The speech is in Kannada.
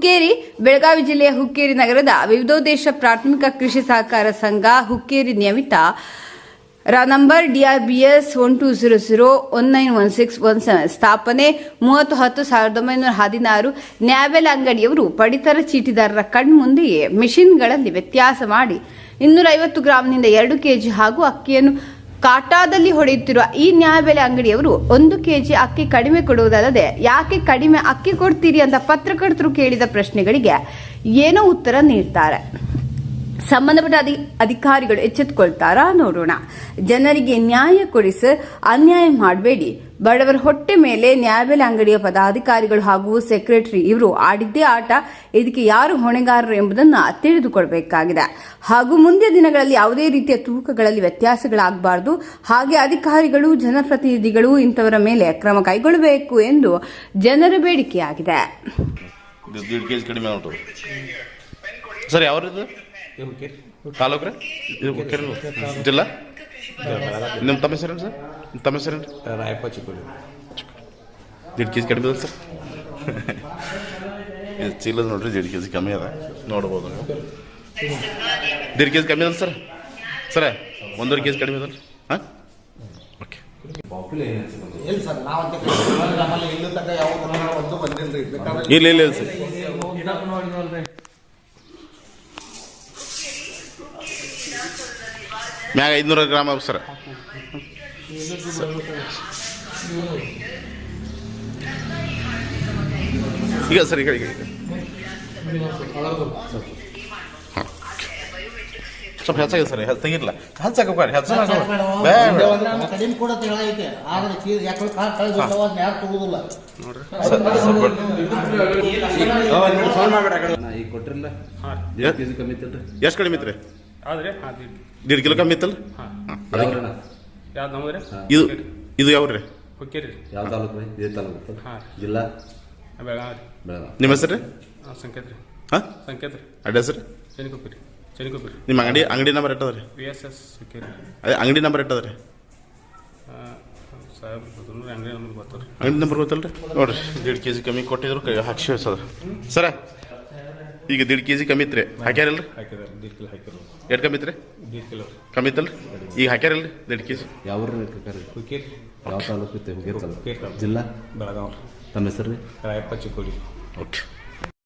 ಹುಕ್ಕೇರಿ ಬೆಳಗಾವಿ ಜಿಲ್ಲೆಯ ಹುಕ್ಕೇರಿ ನಗರದ ವಿವಿಧೋದ್ದೇಶ ಪ್ರಾಥಮಿಕ ಕೃಷಿ ಸಹಕಾರ ಸಂಘ ಹುಕ್ಕೇರಿ ನಿಯಮಿತ ನಂಬರ್ DRBS 1200191617 ಸ್ಥಾಪನೆ 30/10/1916 ನ್ಯಾಯಬೆಲೆ ಅಂಗಡಿಯವರು ಪಡಿತರ ಚೀಟಿದಾರರ ಕಣ್ಮುಂದೆಯೇ ಮೆಷಿನ್ಗಳಲ್ಲಿ ವ್ಯತ್ಯಾಸ ಮಾಡಿ 250 ಗ್ರಾಂನಿಂದ 2 ಕೆಜಿ ಹಾಗೂ ಅಕ್ಕಿಯನ್ನು ಕಾಟಾದಲ್ಲಿ ಹೊಡೆಯುತ್ತಿರುವ ಈ ನ್ಯಾಯಬೆಲೆ ಅಂಗಡಿಯವರು 1 ಕೆಜಿ ಅಕ್ಕಿ ಕಡಿಮೆ ಕೊಡುವುದಲ್ಲದೆ ಯಾಕೆ ಕಡಿಮೆ ಅಕ್ಕಿ ಕೊಡ್ತೀರಿ ಅಂತ ಪತ್ರಕರ್ತರು ಕೇಳಿದ ಪ್ರಶ್ನೆಗಳಿಗೆ ಏನೋ ಉತ್ತರ ನೀಡ್ತಾರೆ. ಸಂಬಂಧಪಟ್ಟ ಅಧಿಕಾರಿಗಳು ಎಚ್ಚೆತ್ತುಕೊಳ್ತಾರಾ ನೋಡೋಣ. ಜನರಿಗೆ ನ್ಯಾಯ ಕೊಡಿಸಿ ಅನ್ಯಾಯ ಮಾಡಬೇಡಿ. ಬಡವರ ಹೊಟ್ಟೆ ಮೇಲೆ ನ್ಯಾಯಬೆಲೆ ಅಂಗಡಿಯ ಪದಾಧಿಕಾರಿಗಳು ಹಾಗೂ ಸೆಕ್ರೆಟರಿ ಇವರು ಆಡಿದ್ದೇ ಆಟ. ಇದಕ್ಕೆ ಯಾರು ಹೊಣೆಗಾರರು ಎಂಬುದನ್ನು ತಿಳಿದುಕೊಳ್ಬೇಕಾಗಿದೆ. ಹಾಗೂ ಮುಂದಿನ ದಿನಗಳಲ್ಲಿ ಯಾವುದೇ ರೀತಿಯ ತೂಕಗಳಲ್ಲಿ ವ್ಯತ್ಯಾಸಗಳಾಗಬಾರದು. ಹಾಗೆ ಅಧಿಕಾರಿಗಳು ಜನಪ್ರತಿನಿಧಿಗಳು ಇಂಥವರ ಮೇಲೆ ಕ್ರಮ ಕೈಗೊಳ್ಳಬೇಕು ಎಂದು ಜನರ ಬೇಡಿಕೆಯಾಗಿದೆ. ಸರ್ ಯಾವ್ದು ತಾಲೂಕ್ರೆ ಜಿಲ್ಲಾ ನಿಮ್ಮ ತಮ್ಮ ಹೆಸರೇನು ಸರ್? ನಿಮ್ಮ ತಮ್ಮ ಹೆಸರೇನು? ರಾಯಪ್ಪ ಚಿಕ್ಕೋಡಿ. 1.5 ಕೆಜಿ ಕಡಿಮೆ ಅದ ಸರ್. ಇದು ಚೀಲದ ನೋಡ್ರಿ 1.5 ಕೆಜಿ ಕಮ್ಮಿ ಅದ ನೋಡ್ಬೋದು ನೀವು. 1.5 ಕೆಜಿ ಕಮ್ಮಿ ಅದ ಸರ್. ಸರ 1.5 ಕೆಜಿ ಕಡಿಮೆ ಅದ. ಹಾಂ ಓಕೆ. ಇಲ್ಲ ಇಲ್ಲ ಇಲ್ಲ ಸರ್. ಮ್ಯಾಗ 500 ಗ್ರಾಮ್ ಅವ ಸರ್. ಈಗ ಸರ್ ಈಗ ಸ್ವಲ್ಪ ಹೆಚ್ಚಾಗಿದೆ ಸರ್. ತೆಗಿರ್ಲ ಹೆಚ್ಚಾಕೋರಿ ಎಷ್ಟು ಕಡಿಮೆ ಇತ್ರಿ? 1.5 ಕಿಲೋ ಕಮ್ಮಿ ಇತ್ತಲ್ಲ. ಇದು ಇದು ಯಾವ್ರಿ? ಹುಕ್ಕೇರಿ. ಯಾವ ತಾಲೂಕು ರೀ? ಇದೇ ತಾಲೂಕು. ಜಿಲ್ಲಾ ಬೆಳಗಾವಿ. ನಿಮ್ಮ ಹೆಸರು ರೀ? ಸಂಕೇತ್ ರೀ. ಹಾಂ ಸಂಕೇತ್ ರೀ. ಅಡ್ರೆಸ್ ರೀ? ಚೆನಿಕೊಪ್ಪಿ. ನಿಮ್ಮ ಅಂಗಡಿ ನಂಬರ್ ಎಟ್ಟದ ರೀ? VSS ಹುಕ್ಕೇರಿ. ಅದೇ ಅಂಗಡಿ ನಂಬರ್ ಎಟ್ಟದ ರೀ? ಅಂಗಡಿ ನಂಬರ್ ಗೊತ್ತಲ್ಲ ರೀ? ನೋಡ್ರಿ 1.5 ಕೆಜಿ ಕಮ್ಮಿ ಕೊಟ್ಟಿದ್ರು ಕೈ ಹಾಕಿ ಸದ ಸರ. ಈಗ 1.5 ಕೆಜಿ ಕಮ್ಮಿ ಇತ್ರಿ ಹಾಕ್ಯಾರಲ್ರಿ? 1.5 ಕಿಲೋ ಹಾಕಿದ್ರು. ಎಷ್ಟು ಕಮ್ಮಿ ಇತ್ರಿ? 1.5 ಕಿಲೋ ಕಮ್ಮಿ ಇತ್ತಲ್ರಿ? ಈಗ ಹಾಕ್ಯಾರಲ್ರಿ 1.5 ಕೆಜಿ? ಯಾವ ಹುಕ್ಕೇರಿ. ಯಾವ ತಾಲೂಕು ಇತ್ತು? ಹುಕ್ಕೇರಿ ತಾಲೂಕು. ಜಿಲ್ಲಾ ಬೆಳಗಾವಿ. ತಮ್ಮ ಹೆಸರು ರೀ? ರಾಯಪ್ಪ ಚಿಕ್ಕೋಡಿ. ಓಕೆ.